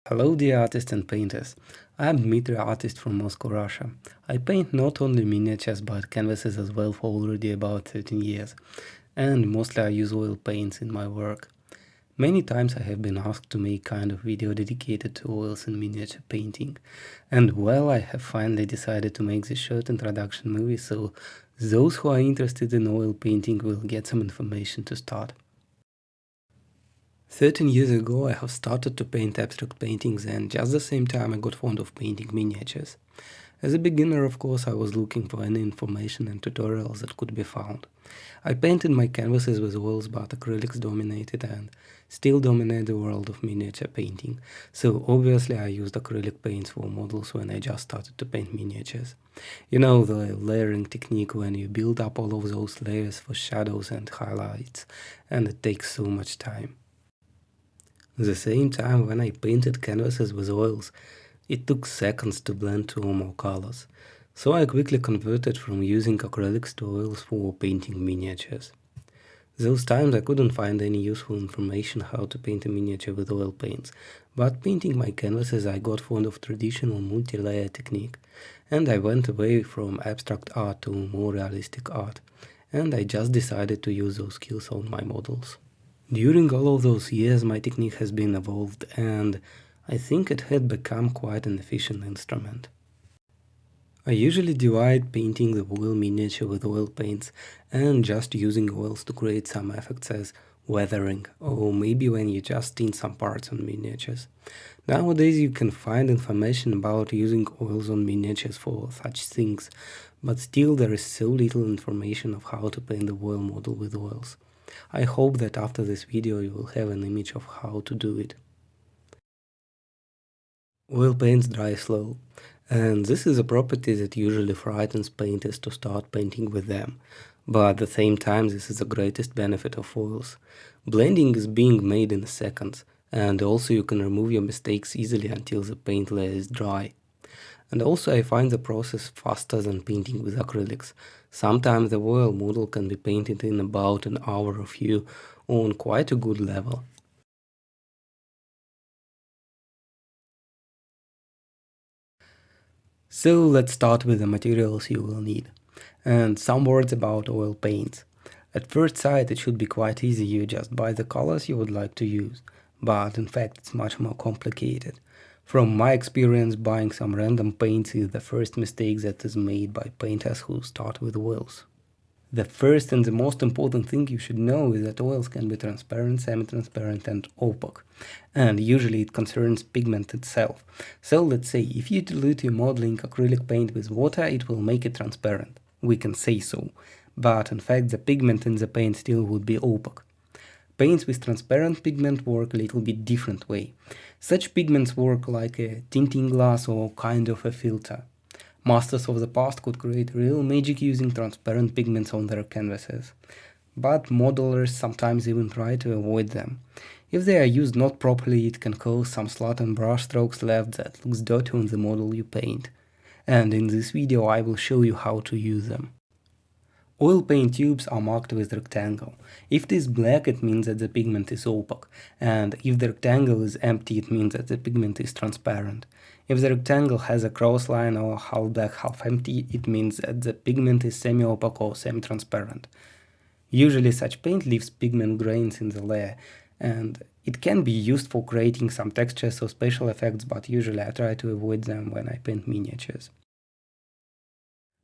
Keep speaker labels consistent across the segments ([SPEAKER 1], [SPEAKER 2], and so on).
[SPEAKER 1] Hello dear artists and painters. I am Dmitry, artist from Moscow, Russia. I paint not only miniatures but canvases as well for already about 13 years, and mostly I use oil paints in my work. Many times I have been asked to make kind of video dedicated to oils and miniature painting, and well, I have finally decided to make this short introduction movie, so those who are interested in oil painting will get some information to start. 13 years ago I have started to paint abstract paintings, and just the same time I got fond of painting miniatures. As a beginner, of course, I was looking for any information and tutorials that could be found. I painted my canvases with oils, but acrylics dominated and still dominate the world of miniature painting, so obviously I used acrylic paints for models when I just started to paint miniatures. You know, the layering technique when you build up all of those layers for shadows and highlights, and it takes so much time. At the same time, when I painted canvases with oils, it took seconds to blend two or more colors, so I quickly converted from using acrylics to oils for painting miniatures. Those times I couldn't find any useful information how to paint a miniature with oil paints, but painting my canvases I got fond of traditional multi-layer technique, and I went away from abstract art to more realistic art, and I just decided to use those skills on my models. During all of those years my technique has been evolved, and I think it had become quite an efficient instrument. I usually divide painting the oil miniature with oil paints and just using oils to create some effects as weathering, or maybe when you just tint some parts on miniatures. Nowadays you can find information about using oils on miniatures for such things, but still there is so little information of how to paint the oil model with oils. I hope that after this video you will have an image of how to do it. Oil paints dry slow, and this is a property that usually frightens painters to start painting with them, but at the same time this is the greatest benefit of oils. Blending is being made in seconds, and also you can remove your mistakes easily until the paint layer is dry. And also I find the process faster than painting with acrylics. Sometimes the oil model can be painted in about an hour or few on quite a good level. So let's start with the materials you will need. And some words about oil paints. At first sight it should be quite easy, you just buy the colors you would like to use, but in fact it's much more complicated. From my experience, buying some random paints is the first mistake that is made by painters who start with oils. The first and the most important thing you should know is that oils can be transparent, semi-transparent and opaque, and usually it concerns pigment itself. So let's say if you dilute your modeling acrylic paint with water, it will make it transparent. We can say so, but in fact the pigment in the paint still would be opaque. Paints with transparent pigment work a little bit different way. Such pigments work like a tinting glass or kind of a filter. Masters of the past could create real magic using transparent pigments on their canvases, but modelers sometimes even try to avoid them. If they are used not properly, it can cause some slattern brush strokes left that looks dirty on the model you paint. And in this video I will show you how to use them. Oil paint tubes are marked with rectangle. If it is black, it means that the pigment is opaque, and if the rectangle is empty, it means that the pigment is transparent. If the rectangle has a cross line or half black, half empty, it means that the pigment is semi-opaque or semi-transparent. Usually such paint leaves pigment grains in the layer, and it can be used for creating some textures or special effects, but usually I try to avoid them when I paint miniatures.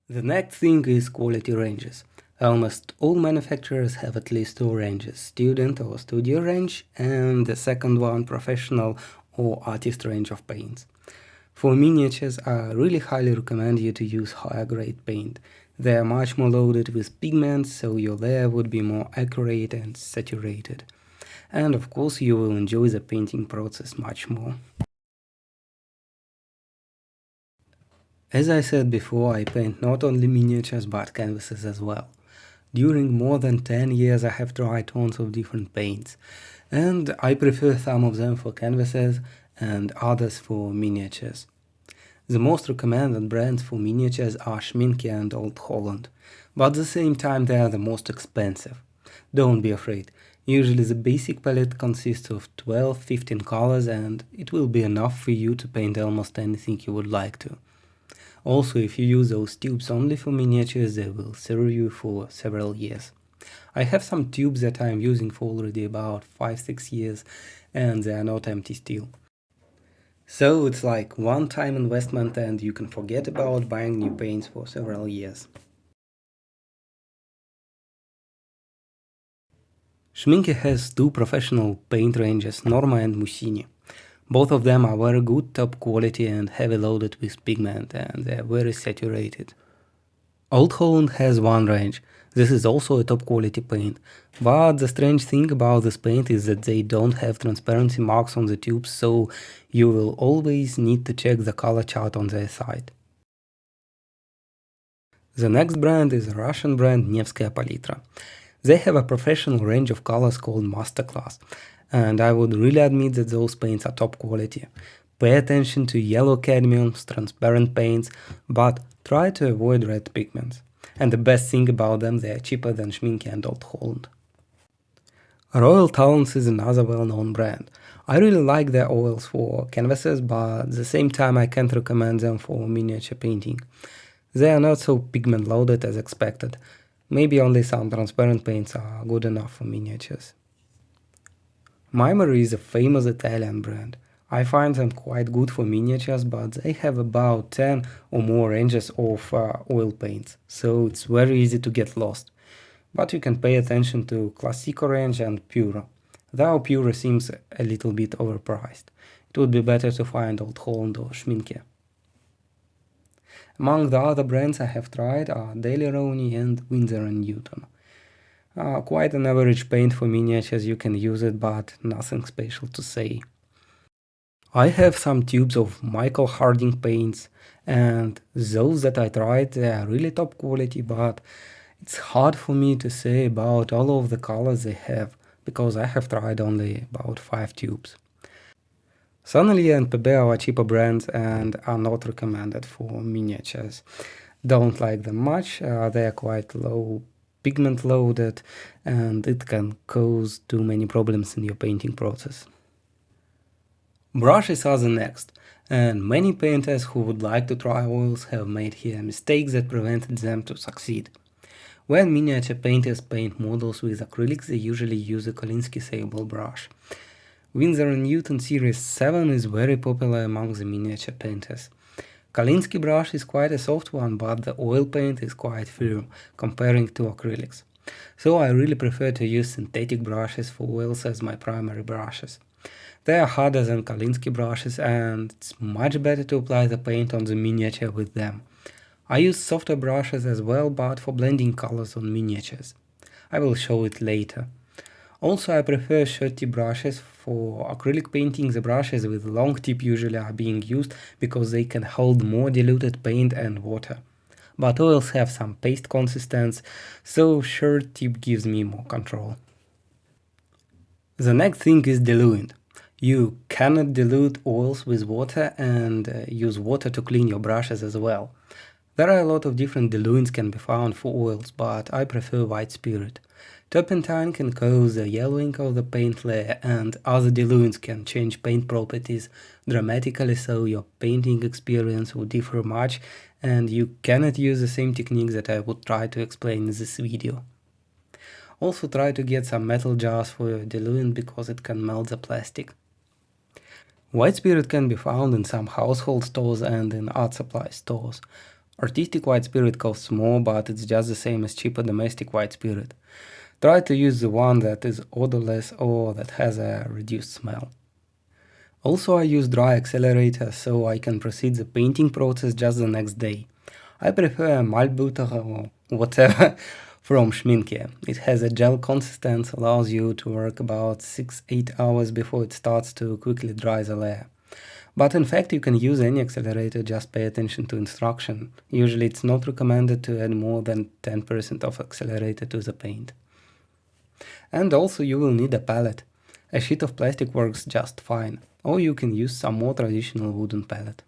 [SPEAKER 1] The next thing is quality ranges. Almost all manufacturers have at least two ranges, student or studio range, and the second one professional or artist range of paints. For miniatures, I really highly recommend you to use higher grade paint. They are much more loaded with pigments, so your layer would be more accurate and saturated. And of course you will enjoy the painting process much more. As I said before, I paint not only miniatures but canvases as well. During more than 10 years I have tried tons of different paints, and I prefer some of them for canvases and others for miniatures. The most recommended brands for miniatures are Schmincke and Old Holland, but at the same time they are the most expensive. Don't be afraid. Usually the basic palette consists of 12-15 colors and it will be enough for you to paint almost anything you would like to. Also, if you use those tubes only for miniatures, they will serve you for several years. I have some tubes that I am using for already about 5-6 years and they are not empty still. So it's like one-time investment and you can forget about buying new paints for several years. Schminke has two professional paint ranges, Norma and Mussini. Both of them are very good, top quality and heavy loaded with pigment and they are very saturated. Old Holland has one range. This is also a top quality paint, but the strange thing about this paint is that they don't have transparency marks on the tubes, so you will always need to check the color chart on their site. The next brand is a Russian brand Nevskaya Palitra. They have a professional range of colors called Masterclass, and I would really admit that those paints are top quality. Pay attention to yellow cadmiums, transparent paints, but try to avoid red pigments. And the best thing about them, they are cheaper than Schminke and Old Holland. Royal Talents is another well-known brand. I really like their oils for canvases, but at the same time I can't recommend them for miniature painting. They are not so pigment loaded as expected. Maybe only some transparent paints are good enough for miniatures. Mimeri is a famous Italian brand. I find them quite good for miniatures, but they have about 10 or more ranges of oil paints, so it's very easy to get lost. But you can pay attention to Classico range and Puro. Though Puro seems a little bit overpriced. It would be better to find Old Holland or Schminke. Among the other brands I have tried are Daily Roni and Winsor & Newton. Quite an average paint for miniatures, you can use it, but nothing special to say. I have some tubes of Michael Harding paints, and those that I tried, they are really top quality, but it's hard for me to say about all of the colors they have, because I have tried only about 5 tubes. Sonnelier and Pebe are cheaper brands and are not recommended for miniatures. Don't like them much, they are quite low pigment loaded and it can cause too many problems in your painting process. Brushes are the next, and many painters who would like to try oils have made here mistakes that prevented them to succeed. When miniature painters paint models with acrylics, they usually use a Kolinsky Sable brush. Winsor & Newton Series 7 is very popular among the miniature painters. Kolinsky brush is quite a soft one, but the oil paint is quite firm, comparing to acrylics. So I really prefer to use synthetic brushes for oils as my primary brushes. They are harder than Kolinsky brushes and it's much better to apply the paint on the miniature with them. I use softer brushes as well, but for blending colors on miniatures. I will show it later. Also, I prefer short tip brushes. For acrylic painting, the brushes with long tip usually are being used because they can hold more diluted paint and water. But oils have some paste consistency, so short tip gives me more control. The next thing is diluent. You cannot dilute oils with water and use water to clean your brushes as well. There are a lot of different diluents can be found for oils, but I prefer white spirit. Turpentine can cause the yellowing of the paint layer and other diluents can change paint properties dramatically, so your painting experience will differ much and you cannot use the same techniques that I would try to explain in this video. Also try to get some metal jars for your diluent because it can melt the plastic. White spirit can be found in some household stores and in art supply stores. Artistic white spirit costs more, but it's just the same as cheaper domestic white spirit. Try to use the one that is odorless or that has a reduced smell. Also, I use dry accelerator so I can proceed the painting process just the next day. I prefer a Maltbutter or whatever from Schminke. It has a gel consistency, allows you to work about 6-8 hours before it starts to quickly dry the layer. But in fact, you can use any accelerator, just pay attention to instruction. Usually it's not recommended to add more than 10% of accelerator to the paint. And also you will need a palette. A sheet of plastic works just fine, or you can use some more traditional wooden palette.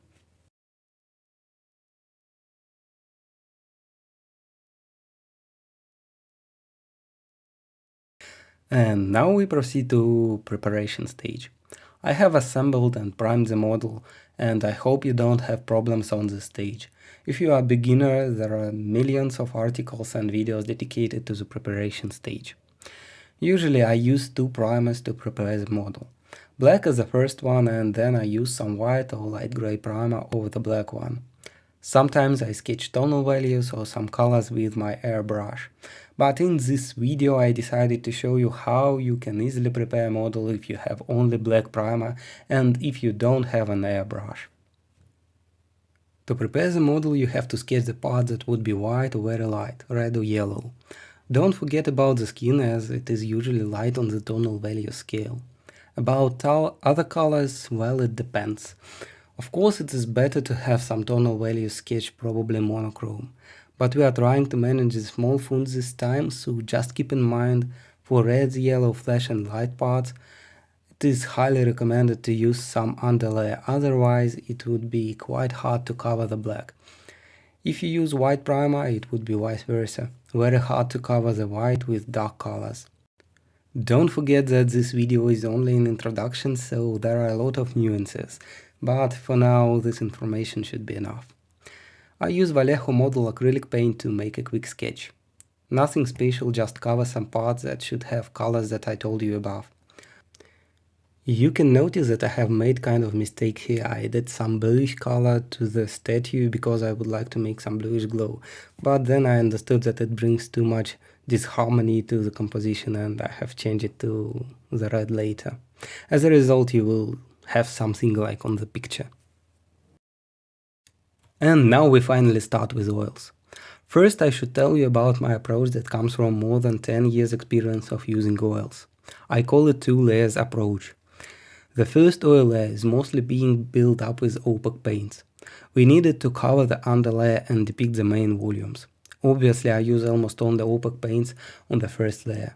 [SPEAKER 1] And now we proceed to preparation stage. I have assembled and primed the model, and I hope you don't have problems on this stage. If you are a beginner, there are millions of articles and videos dedicated to the preparation stage. Usually I use two primers to prepare the model. Black is the first one, and then I use some white or light gray primer over the black one. Sometimes I sketch tonal values or some colors with my airbrush. But in this video I decided to show you how you can easily prepare a model if you have only black primer and if you don't have an airbrush. To prepare the model you have to sketch the parts that would be white or very light, red or yellow. Don't forget about the skin, as it is usually light on the tonal value scale. About other colors, well, it depends. Of course it is better to have some tonal values sketched, probably monochrome. But we are trying to manage the small fonts this time, so just keep in mind for reds, yellow, flash and light parts, it is highly recommended to use some underlay, otherwise it would be quite hard to cover the black. If you use white primer, it would be vice versa, very hard to cover the white with dark colors. Don't forget that this video is only an introduction, so there are a lot of nuances, but for now this information should be enough. I use Vallejo model acrylic paint to make a quick sketch. Nothing special, just cover some parts that should have colors that I told you above. You can notice that I have made kind of mistake here. I added some bluish color to the statue because I would like to make some bluish glow, but then I understood that it brings too much disharmony to the composition and I have changed it to the red later. As a result you will have something like on the picture. And now we finally start with oils. First I should tell you about my approach that comes from more than 10 years experience of using oils. I call it two layers approach. The first oil layer is mostly being built up with opaque paints. We needed to cover the underlayer and depict the main volumes. Obviously I use almost only opaque paints on the first layer.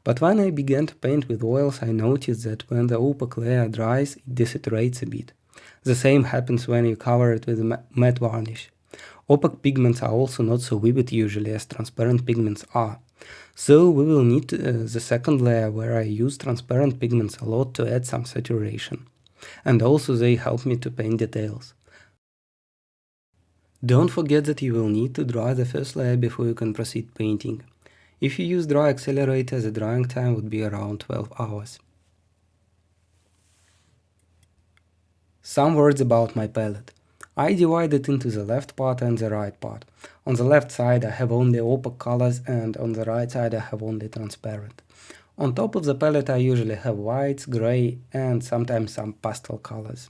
[SPEAKER 1] But when I began to paint with oils I noticed that when the opaque layer dries it desaturates a bit. The same happens when you cover it with matte varnish. Opaque pigments are also not so vivid usually as transparent pigments are. So we will need the second layer where I use transparent pigments a lot to add some saturation. And also they help me to paint details. Don't forget that you will need to dry the first layer before you can proceed painting. If you use dry accelerator, the drying time would be around 12 hours. Some words about my palette. I divide it into the left part and the right part. On the left side I have only opaque colors and on the right side I have only transparent. On top of the palette I usually have whites, grey and sometimes some pastel colors.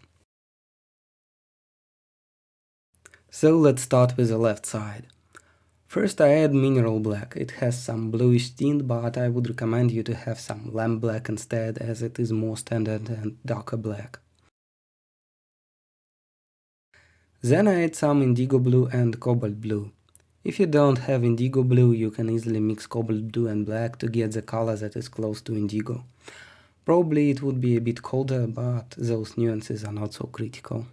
[SPEAKER 1] So let's start with the left side. First I add mineral black. It has some bluish tint, but I would recommend you to have some lamp black instead, as it is more standard and darker black. Then I add some indigo blue and cobalt blue. If you don't have indigo blue, you can easily mix cobalt blue and black to get the color that is close to indigo. Probably it would be a bit colder, but those nuances are not so critical.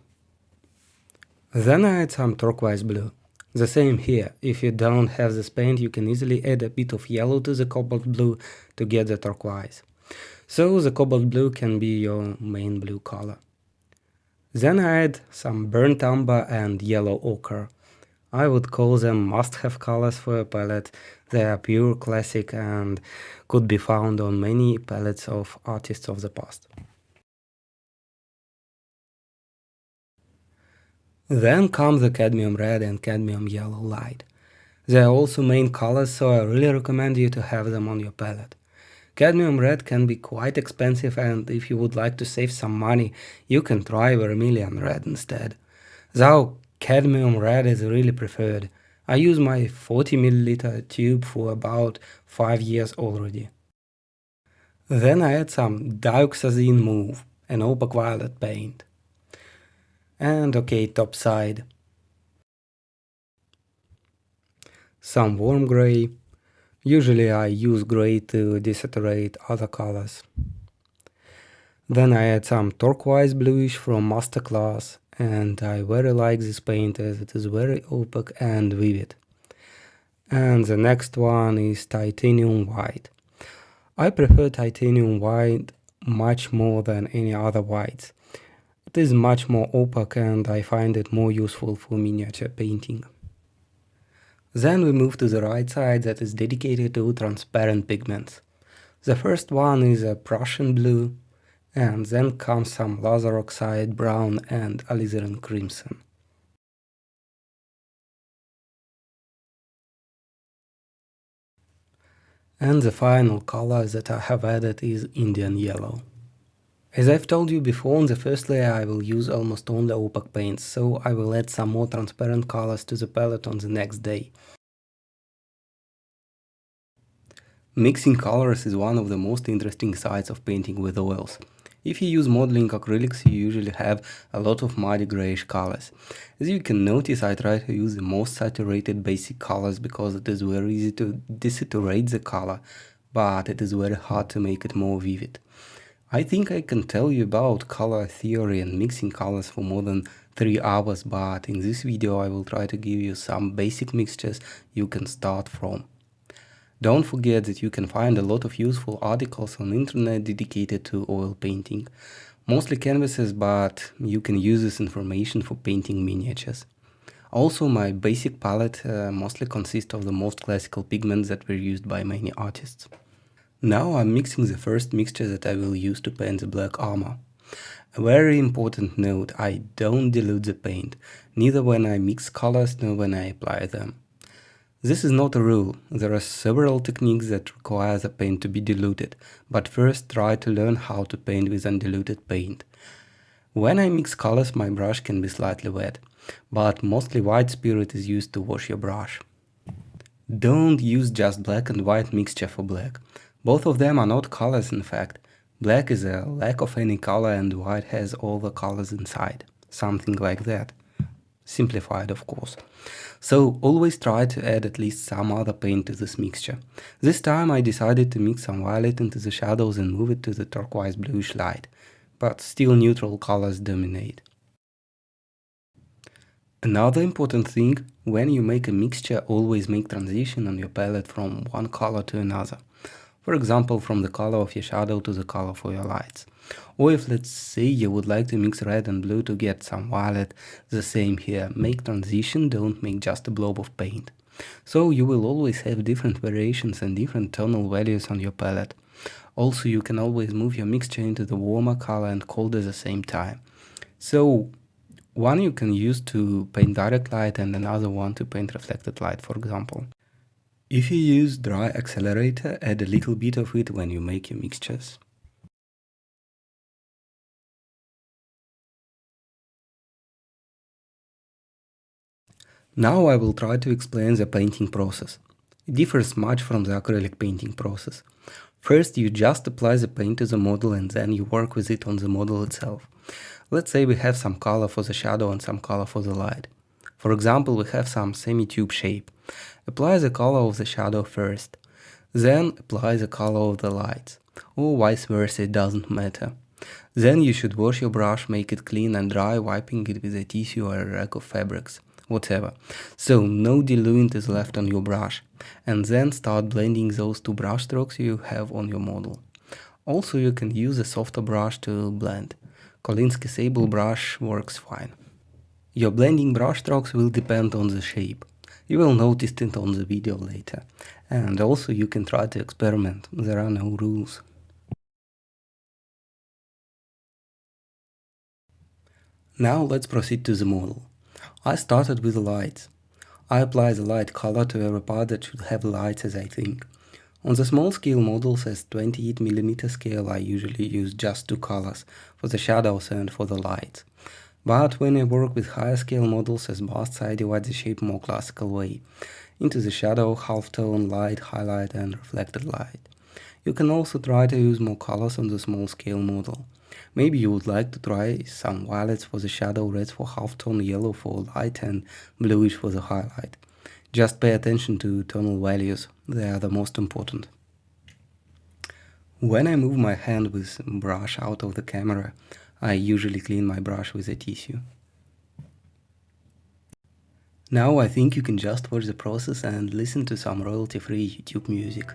[SPEAKER 1] Then I add some turquoise blue. The same here, if you don't have this paint you can easily add a bit of yellow to the cobalt blue to get the turquoise. So the cobalt blue can be your main blue color. Then I add some burnt umber and yellow ochre. I would call them must-have colors for a palette. They are pure classic and could be found on many palettes of artists of the past. Then come the cadmium red and cadmium yellow light. They are also main colors, so I really recommend you to have them on your palette. Cadmium red can be quite expensive, and if you would like to save some money, you can try vermilion red instead. Though cadmium red is really preferred. I use my 40 ml tube for about 5 years already. Then I add some dioxazine mauve, an opaque violet paint. And okay, top side. Some warm gray. Usually I use gray to desaturate other colors. Then I add some turquoise bluish from Masterclass, and I very like this paint as it is very opaque and vivid. And the next one is titanium white. I prefer titanium white much more than any other whites. It is much more opaque and I find it more useful for miniature painting. Then we move to the right side that is dedicated to transparent pigments. The first one is a Prussian blue, and then comes some laser oxide brown and alizarin crimson. And the final color that I have added is Indian yellow. As I've told you before, on the first layer I will use almost only opaque paints, so I will add some more transparent colors to the palette on the next day. Mixing colors is one of the most interesting sides of painting with oils. If you use modeling acrylics, you usually have a lot of muddy grayish colors. As you can notice, I try to use the most saturated basic colors because it is very easy to desaturate the color, but it is very hard to make it more vivid. I think I can tell you about color theory and mixing colors for more than 3 hours, but in this video I will try to give you some basic mixtures you can start from. Don't forget that you can find a lot of useful articles on internet dedicated to oil painting. Mostly canvases, but you can use this information for painting miniatures. Also, my basic palette mostly consists of the most classical pigments that were used by many artists. Now I'm mixing the first mixture that I will use to paint the black armor. A very important note, I don't dilute the paint, neither when I mix colors nor when I apply them. This is not a rule. There are several techniques that require the paint to be diluted, but first try to learn how to paint with undiluted paint. When I mix colors, my brush can be slightly wet, but mostly white spirit is used to wash your brush. Don't use just black and white mixture for black. Both of them are not colors in fact. Black is a lack of any color and white has all the colors inside. Something like that. Simplified, of course. So always try to add at least some other paint to this mixture. This time I decided to mix some violet into the shadows and move it to the turquoise bluish light, but still neutral colors dominate. Another important thing, when you make a mixture, always make transition on your palette from one color to another. For example, from the color of your shadow to the color for your lights. Or if, let's say, you would like to mix red and blue to get some violet, the same here. Make transition, don't make just a blob of paint. So you will always have different variations and different tonal values on your palette. Also, you can always move your mixture into the warmer color and cold at the same time. So one you can use to paint direct light and another one to paint reflected light, for example. If you use dry accelerator, add a little bit of it when you make your mixtures. Now I will try to explain the painting process. It differs much from the acrylic painting process. First, you just apply the paint to the model and then you work with it on the model itself. Let's say we have some color for the shadow and some color for the light. For example, we have some semi-tube shape. Apply the color of the shadow first. Then apply the color of the lights. Or vice versa, it doesn't matter. Then you should wash your brush, make it clean and dry, wiping it with a tissue or a rag of fabrics, whatever. So no diluent is left on your brush. And then start blending those two brush strokes you have on your model. Also you can use a softer brush to blend. Kolinsky sable brush works fine. Your blending brush strokes will depend on the shape. You will notice it on the video later. And also you can try to experiment, there are no rules. Now let's proceed to the model. I started with the lights. I apply the light color to every part that should have lights as I think. On the small scale models as 28mm scale I usually use just two colors, for the shadows and for the lights. But when I work with higher scale models as busts I divide the shape more classical way, into the shadow, halftone, light, highlight and reflected light. You can also try to use more colors on the small scale model. Maybe you would like to try some violets for the shadow, reds for halftone, yellow for light and bluish for the highlight. Just pay attention to tonal values, they are the most important. When I move my hand with brush out of the camera, I usually clean my brush with a tissue. Now I think you can just watch the process and listen to some royalty-free YouTube music.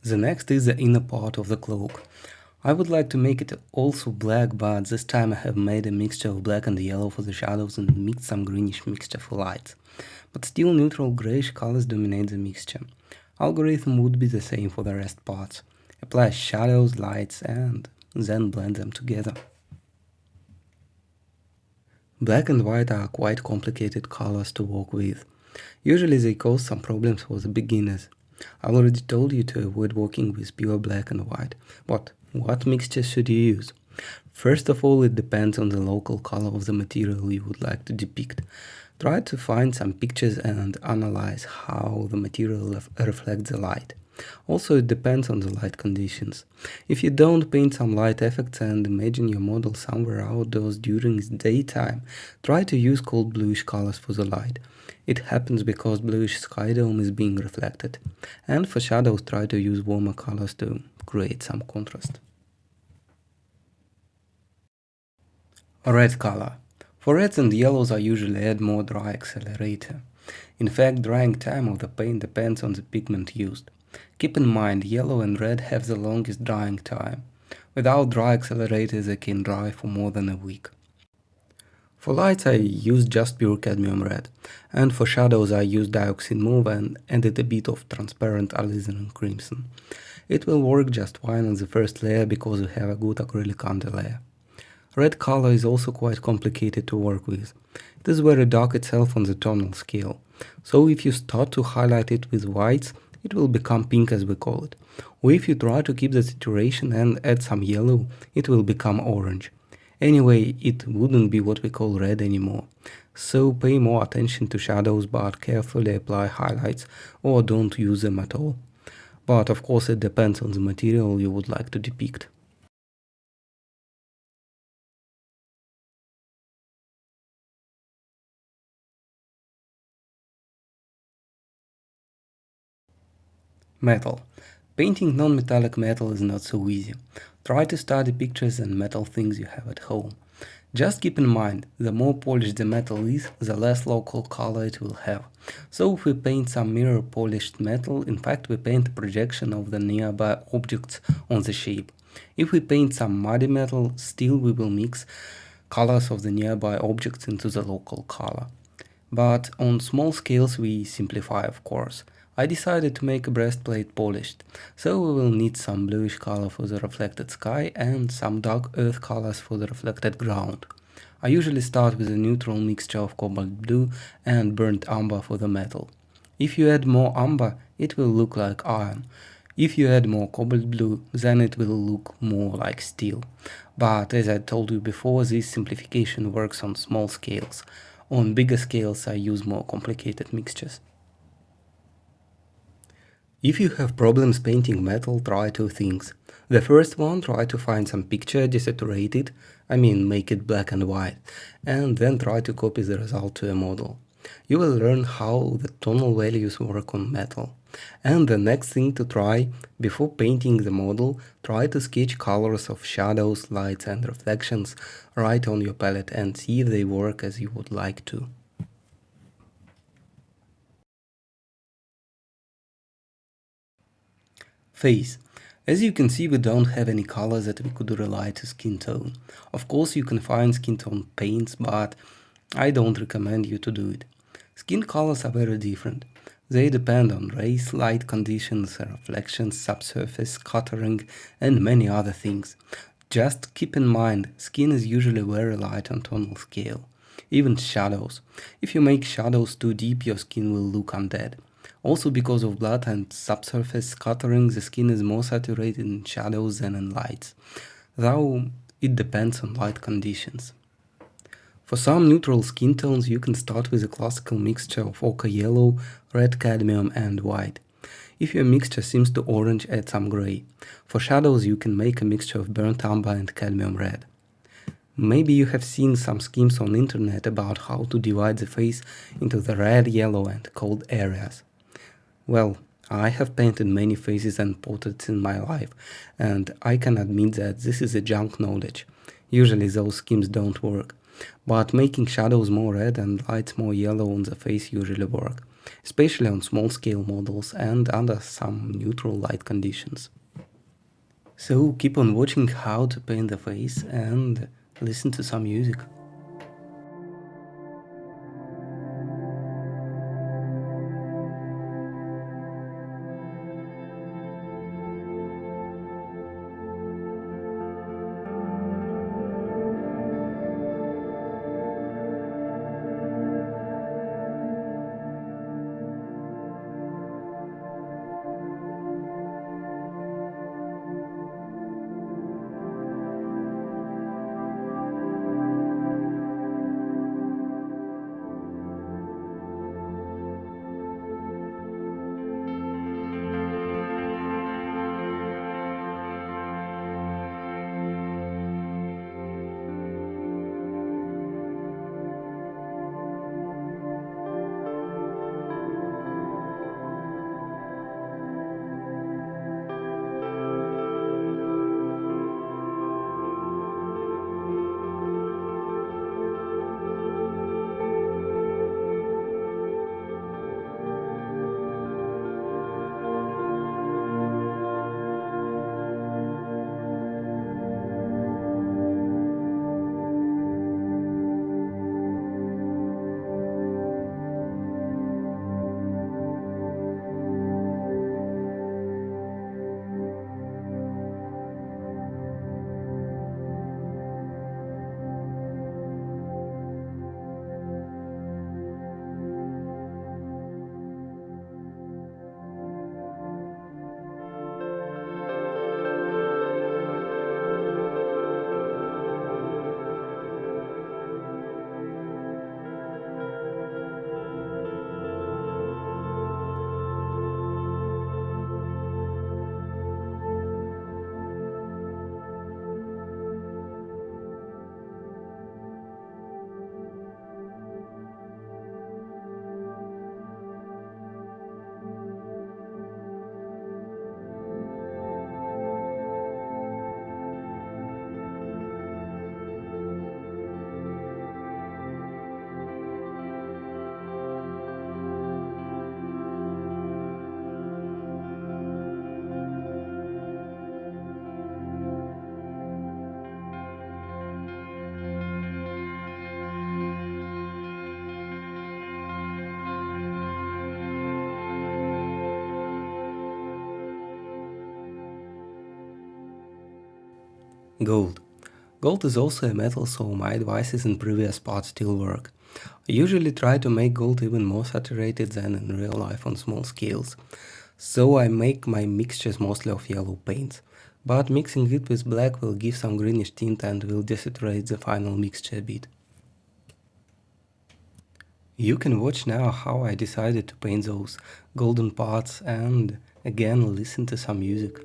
[SPEAKER 1] The next is the inner part of the cloak. I would like to make it also black, but this time I have made a mixture of black and yellow for the shadows and mixed some greenish mixture for lights. But still neutral grayish colors dominate the mixture. Algorithm would be the same for the rest parts. Apply shadows, lights, and then blend them together. Black and white are quite complicated colors to work with. Usually they cause some problems for the beginners. I already told you to avoid working with pure black and white. But what mixture should you use? First of all, it depends on the local color of the material you would like to depict. Try to find some pictures and analyze how the material reflects the light. Also, it depends on the light conditions. If you don't paint some light effects and imagine your model somewhere outdoors during daytime, try to use cold bluish colors for the light. It happens because bluish sky dome is being reflected. And for shadows, try to use warmer colors to create some contrast. Red color. For reds and yellows I usually add more dry accelerator. In fact, drying time of the paint depends on the pigment used. Keep in mind, yellow and red have the longest drying time. Without dry accelerator they can dry for more than a week. For lights I use just pure cadmium red, and for shadows I use dioxin mauve and added a bit of transparent alizarin crimson. It will work just fine on the first layer because we have a good acrylic underlayer. Red color is also quite complicated to work with. It is very dark itself on the tonal scale, so if you start to highlight it with whites, it will become pink as we call it. Or if you try to keep the saturation and add some yellow, it will become orange. Anyway, it wouldn't be what we call red anymore. So pay more attention to shadows but carefully apply highlights or don't use them at all. But of course it depends on the material you would like to depict. Metal. Painting non-metallic metal is not so easy. Try to study pictures and metal things you have at home. Just keep in mind, the more polished the metal is, the less local color it will have. So if we paint some mirror polished metal, in fact we paint a projection of the nearby objects on the shape. If we paint some muddy metal, still we will mix colors of the nearby objects into the local color. But on small scales we simplify, of course. I decided to make a breastplate polished, so we will need some bluish color for the reflected sky and some dark earth colors for the reflected ground. I usually start with a neutral mixture of cobalt blue and burnt umber for the metal. If you add more umber, it will look like iron. If you add more cobalt blue, then it will look more like steel. But as I told you before, this simplification works on small scales. On bigger scales I use more complicated mixtures. If you have problems painting metal, try two things. The first one, try to find some picture, desaturate it, I mean make it black and white, and then try to copy the result to a model. You will learn how the tonal values work on metal. And the next thing to try, before painting the model, try to sketch colors of shadows, lights and reflections right on your palette and see if they work as you would like to. Face. As you can see, we don't have any colors that we could rely to skin tone. Of course you can find skin tone paints, but I don't recommend you to do it. Skin colors are very different. They depend on race, light conditions, reflections, subsurface, scattering, and many other things. Just keep in mind, skin is usually very light on tonal scale. Even shadows. If you make shadows too deep, your skin will look undead. Also because of blood and subsurface scattering, the skin is more saturated in shadows than in lights, though it depends on light conditions. For some neutral skin tones you can start with a classical mixture of ochre yellow, red cadmium and white. If your mixture seems too orange, add some grey. For shadows you can make a mixture of burnt umber and cadmium red. Maybe you have seen some schemes on internet about how to divide the face into the red, yellow and cold areas. Well, I have painted many faces and portraits in my life, and I can admit that this is a junk knowledge. Usually those schemes don't work, but making shadows more red and lights more yellow on the face usually work. especially on small-scale models and under some neutral light conditions. So keep on watching how to paint the face and listen to some music. Gold. Gold is also a metal, so my advices in previous parts still work. I usually try to make gold even more saturated than in real life on small scales. So I make my mixtures mostly of yellow paints. But mixing it with black will give some greenish tint and will desaturate the final mixture a bit. You can watch now how I decided to paint those golden parts and again listen to some music.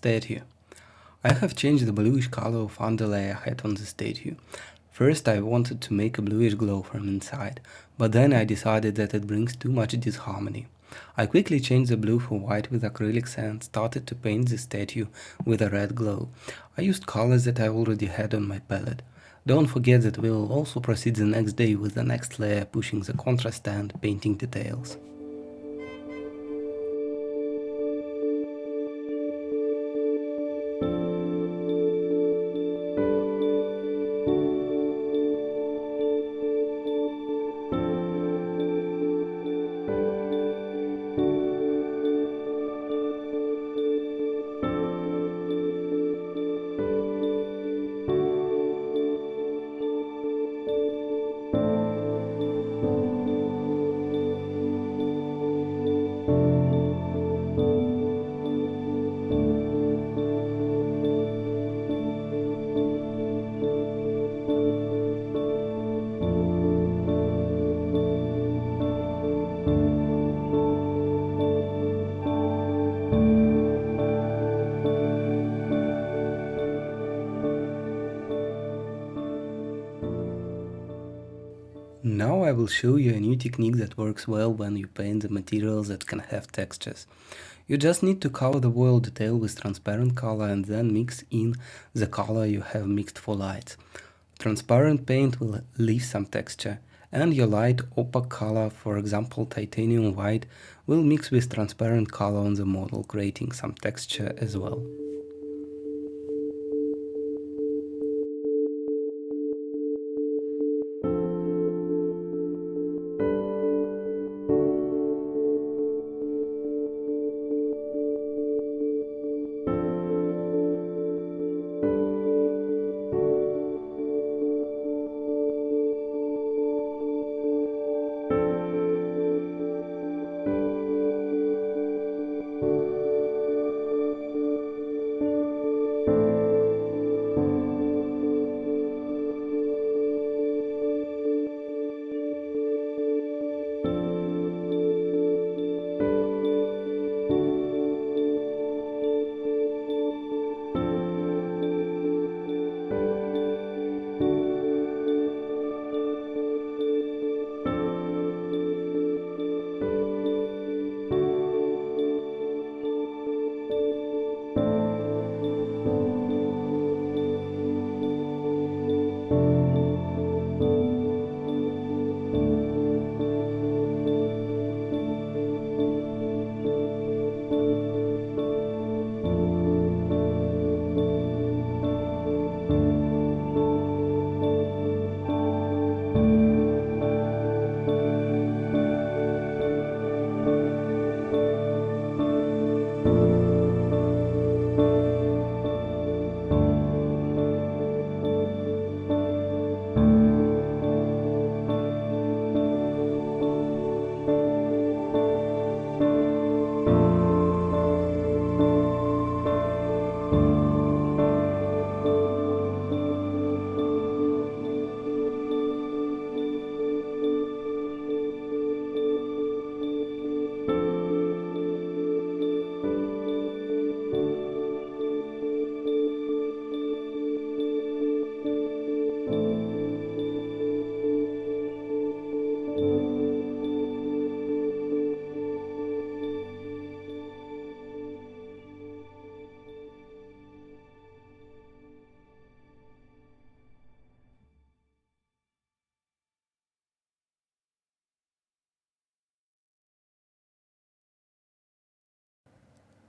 [SPEAKER 1] statue. I have changed the bluish color of underlay I had on the statue. First I wanted to make a bluish glow from inside, but then I decided that it brings too much disharmony. I quickly changed the blue for white with acrylics and started to paint the statue with a red glow. I used colors that I already had on my palette. Don't forget that we will also proceed the next day with the next layer, pushing the contrast and painting details. Now I will show you a new technique that works well when you paint the materials that can have textures. You just need to cover the wall detail with transparent color and then mix in the color you have mixed for lights. Transparent paint will leave some texture, and your light opaque color, for example titanium white, will mix with transparent color on the model, creating some texture as well.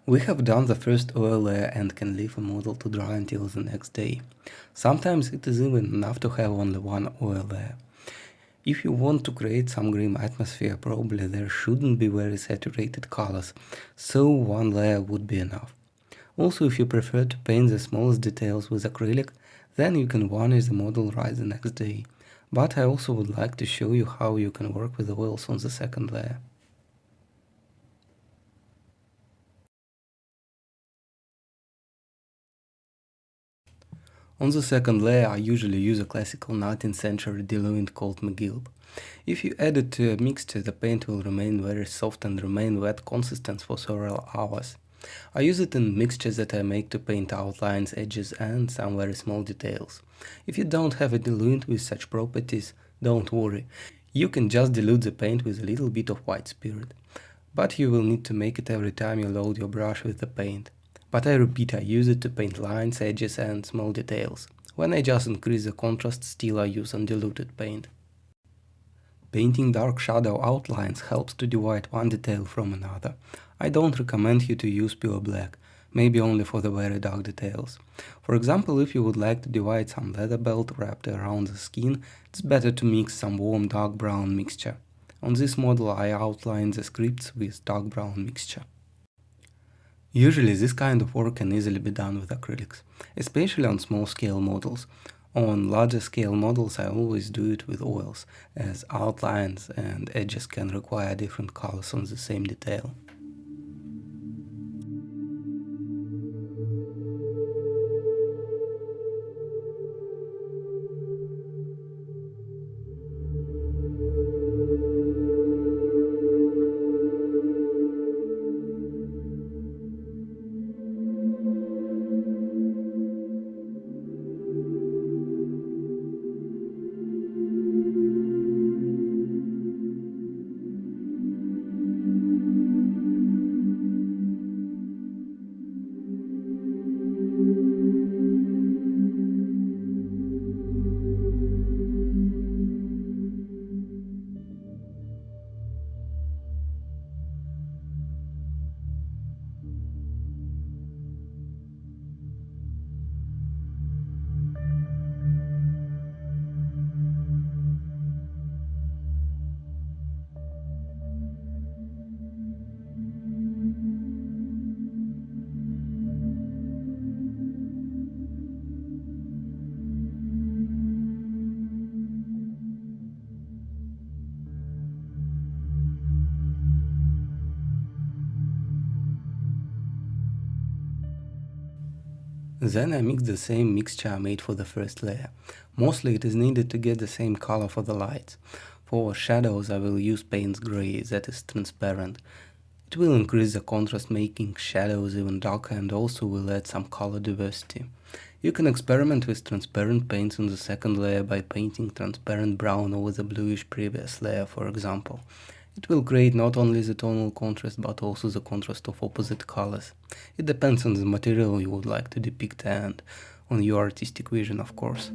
[SPEAKER 1] We have done the first oil layer and can leave a model to dry until the next day. Sometimes it is even enough to have only one oil layer. If you want to create some grim atmosphere, probably there shouldn't be very saturated colors, so one layer would be enough. Also, if you prefer to paint the smallest details with acrylic, then you can varnish the model right the next day. But I also would like to show you how you can work with the oils on the second layer. On the second layer I usually use a classical 19th century diluent called McGill. If you add it to a mixture, the paint will remain very soft and remain wet consistent for several hours. I use it in mixtures that I make to paint outlines, edges and some very small details. If you don't have a diluent with such properties, don't worry. You can just dilute the paint with a little bit of white spirit. But you will need to make it every time you load your brush with the paint. But I repeat, I use it to paint lines, edges and small details. When I just increase the contrast, still I use undiluted paint. Painting dark shadow outlines helps to divide one detail from another. I don't recommend you to use pure black, maybe only for the very dark details. For example, if you would like to divide some leather belt wrapped around the skin, it's better to mix some warm dark brown mixture. On this model I outline the scripts with dark brown mixture. Usually this kind of work can easily be done with acrylics, especially on small scale models. On larger scale models I always do it with oils, as outlines and edges can require different colors on the same detail. Then I mix the same mixture I made for the first layer. Mostly it is needed to get the same color for the lights. For shadows I will use Payne's Gray that is transparent. It will increase the contrast, making shadows even darker, and also will add some color diversity. You can experiment with transparent paints on the second layer by painting transparent brown over the bluish previous layer, for example. It will create not only the tonal contrast but also the contrast of opposite colors. It depends on the material you would like to depict and on your artistic vision, of course.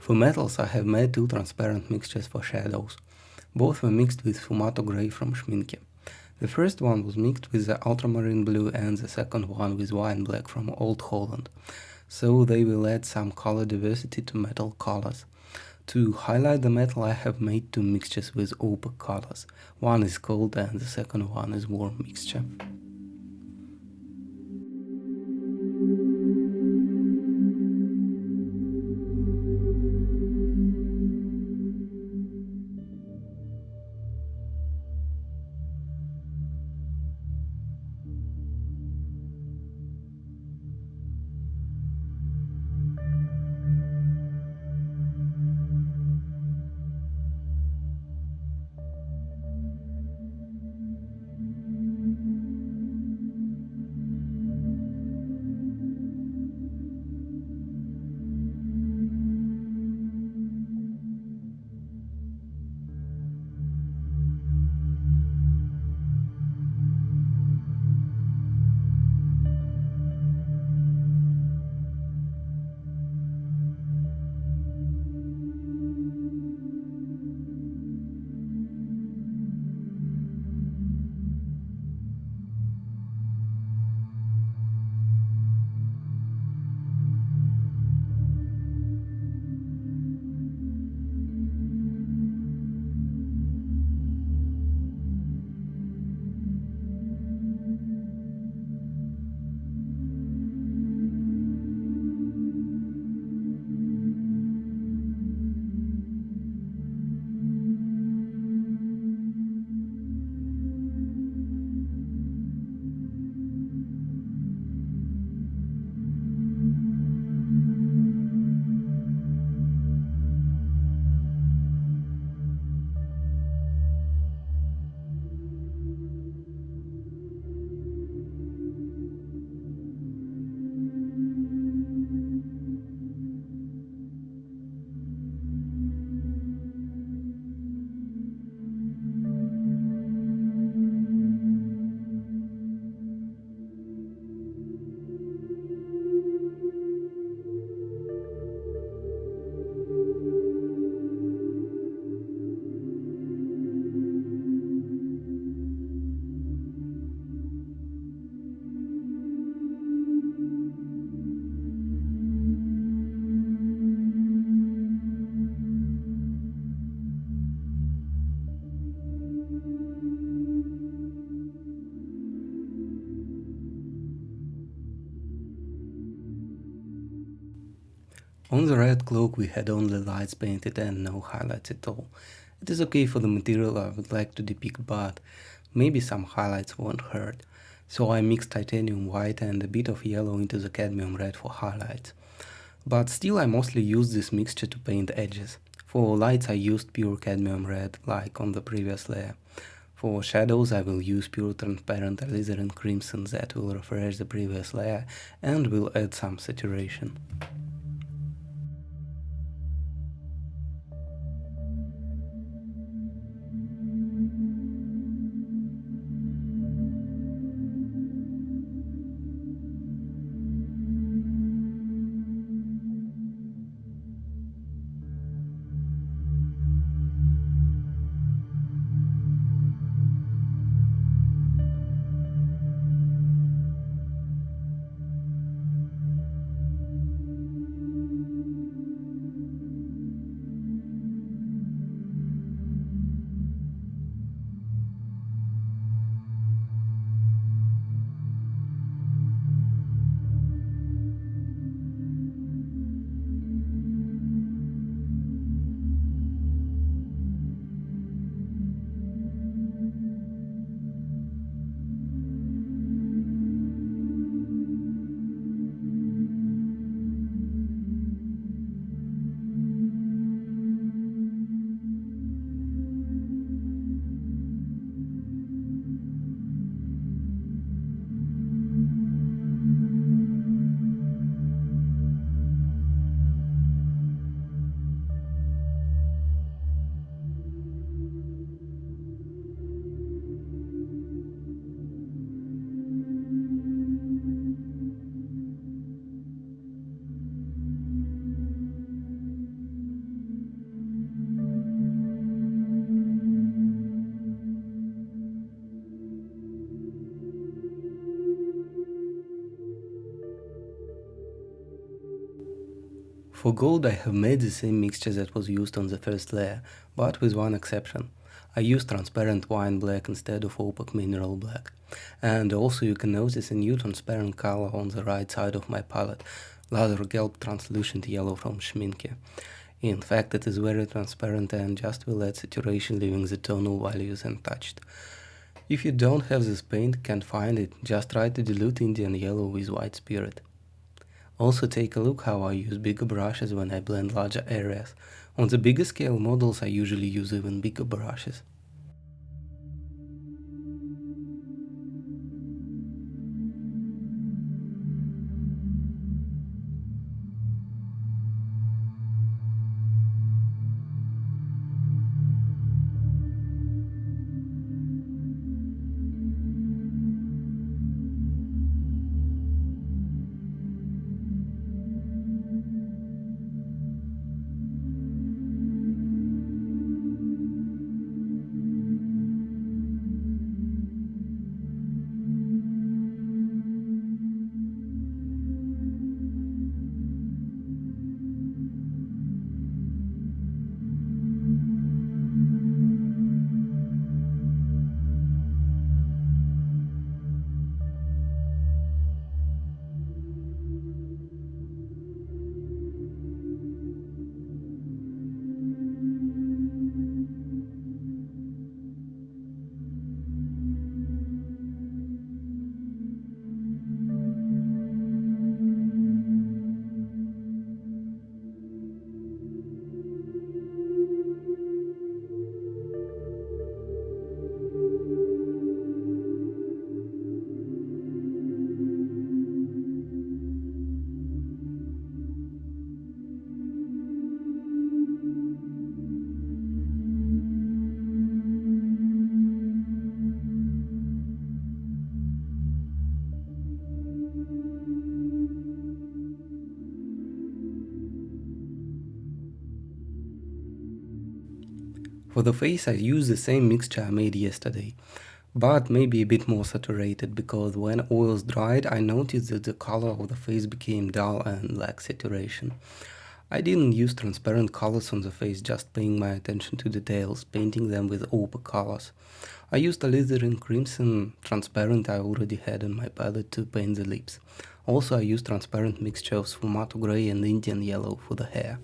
[SPEAKER 1] For metals I have made two transparent mixtures for shadows. Both were mixed with Fumato Grey from Schminke. The first one was mixed with the ultramarine blue and the second one with wine black from Old Holland, so they will add some color diversity to metal colors. To highlight the metal I have made two mixtures with opaque colors. One is cold and the second one is warm mixture. On the red cloak we had only lights painted and no highlights at all. It is okay for the material I would like to depict, but maybe some highlights won't hurt. So I mixed titanium white and a bit of yellow into the cadmium red for highlights. But still I mostly used this mixture to paint edges. For lights I used pure cadmium red, like on the previous layer. For shadows I will use pure transparent alizarin crimson that will refresh the previous layer and will add some saturation. For gold I have made the same mixture that was used on the first layer, but with one exception. I used transparent wine black instead of opaque mineral black. And also you can notice a new transparent color on the right side of my palette, Laser Gelb translucent yellow from Schminke. In fact, it is very transparent and just will add saturation, leaving the tonal values untouched. If you don't have this paint, can't find it, just try to dilute Indian yellow with white spirit. Also take a look how I use bigger brushes when I blend larger areas. On the bigger scale models I usually use even bigger brushes. For the face I use the same mixture I made yesterday, but maybe a bit more saturated, because when oils dried I noticed that the color of the face became dull and lacked saturation. I didn't use transparent colors on the face, just paying my attention to details, painting them with opaque colors. I used alizarin crimson transparent I already had in my palette to paint the lips. Also I used transparent mixture of sfumato grey and Indian yellow for the hair.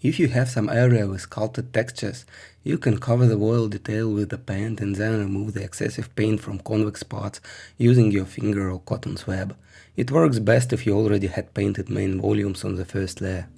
[SPEAKER 1] If you have some area with sculpted textures, you can cover the oil detail with the paint and then remove the excessive paint from convex parts using your finger or cotton swab. It works best if you already had painted main volumes on the first layer.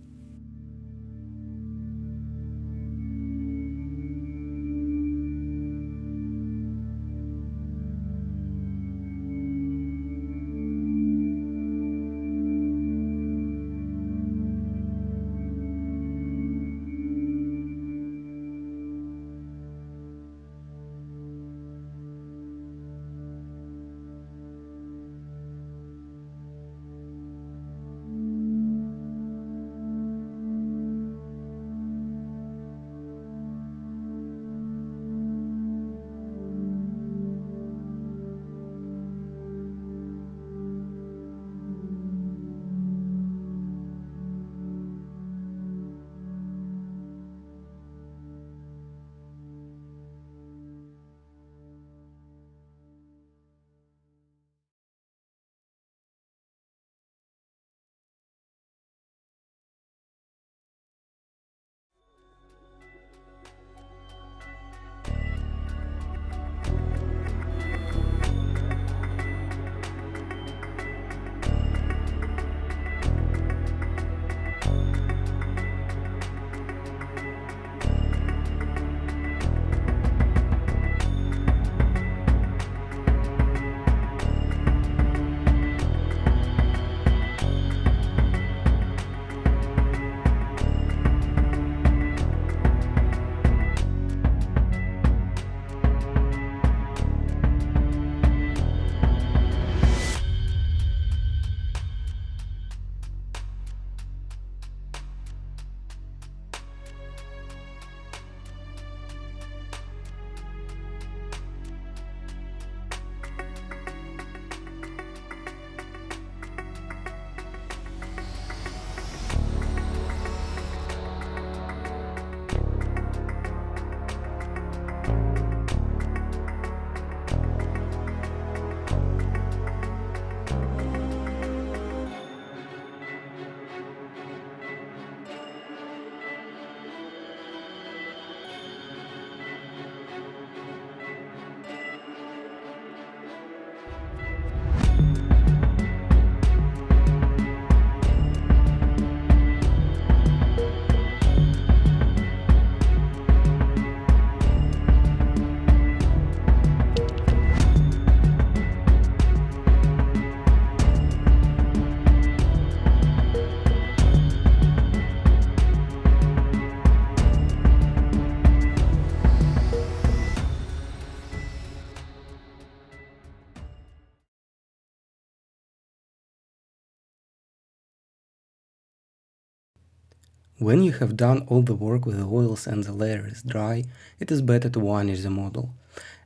[SPEAKER 1] When you have done all the work with the oils and the layer is dry, it is better to varnish the model.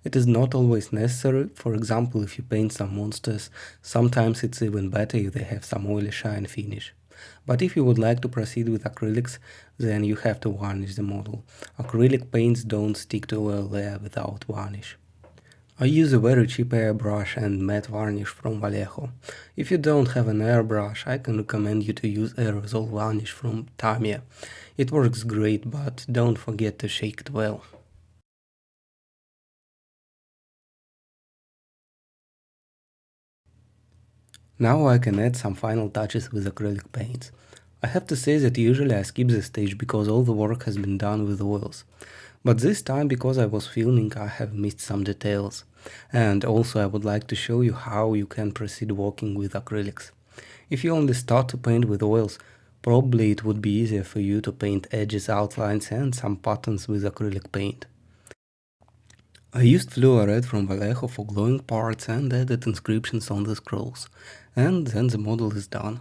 [SPEAKER 1] It is not always necessary. For example, if you paint some monsters, sometimes it's even better if they have some oily shine finish. But if you would like to proceed with acrylics, then you have to varnish the model. Acrylic paints don't stick to oil layer without varnish. I use a very cheap airbrush and matte varnish from Vallejo. If you don't have an airbrush, I can recommend you to use aerosol varnish from Tamiya. It works great, but don't forget to shake it well. Now I can add some final touches with acrylic paints. I have to say that usually I skip this stage because all the work has been done with oils. But this time, because I was filming, I have missed some details. And also I would like to show you how you can proceed working with acrylics. If you only start to paint with oils, probably it would be easier for you to paint edges, outlines and some patterns with acrylic paint. I used Fluo Red from Vallejo for glowing parts and added inscriptions on the scrolls. And then the model is done.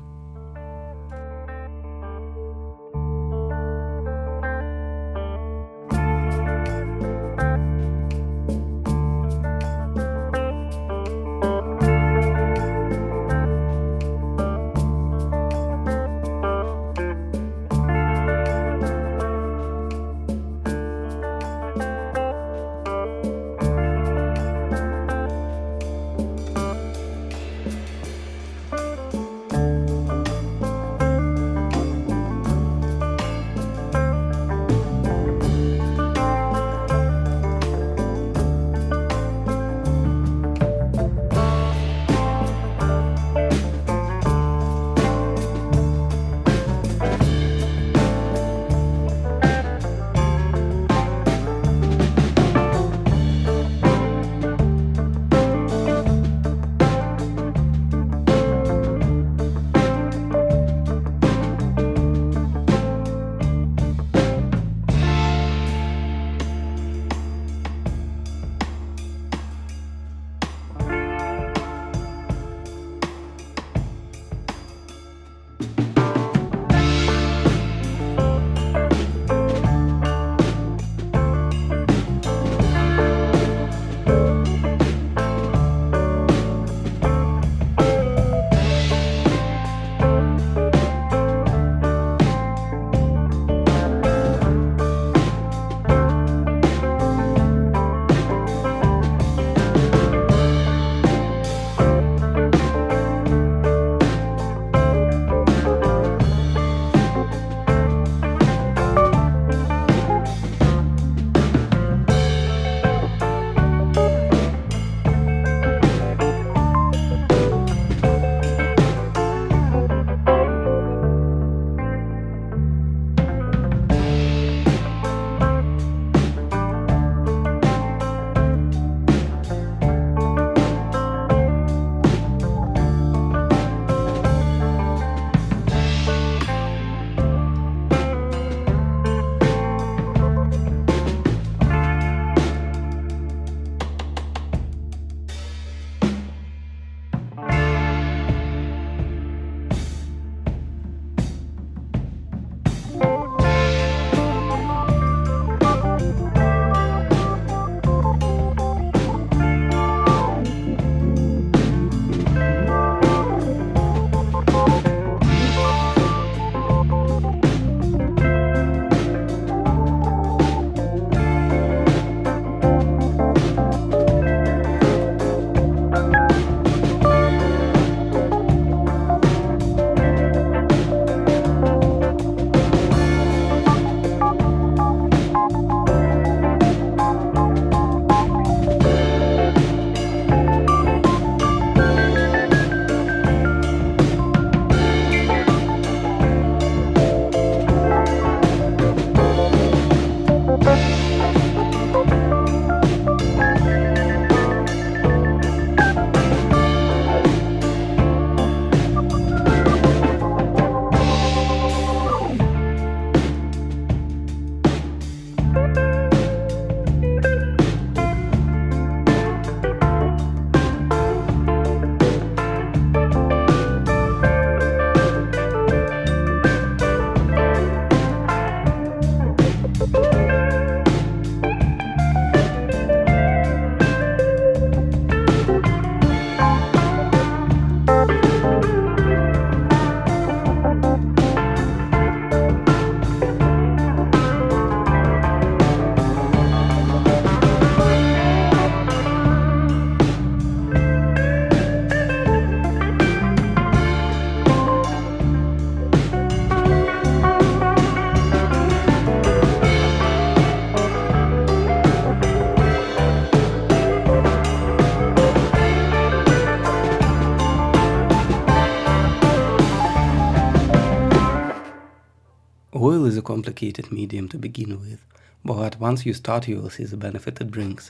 [SPEAKER 1] complicated medium to begin with, but once you start you will see the benefit it brings.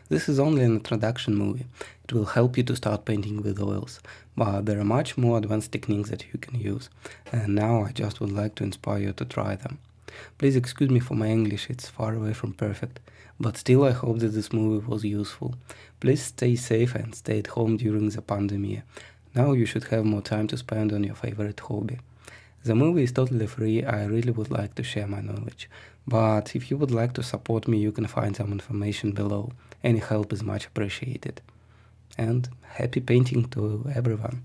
[SPEAKER 1] This is only an introduction movie. It will help you to start painting with oils, but there are much more advanced techniques that you can use, and now I just would like to inspire you to try them. Please excuse me for my English, it's far away from perfect, but still I hope that this movie was useful. Please stay safe and stay at home during the pandemic. Now you should have more time to spend on your favorite hobby. The movie is totally free, I really would like to share my knowledge. But if you would like to support me, you can find some information below. Any help is much appreciated. And happy painting to everyone.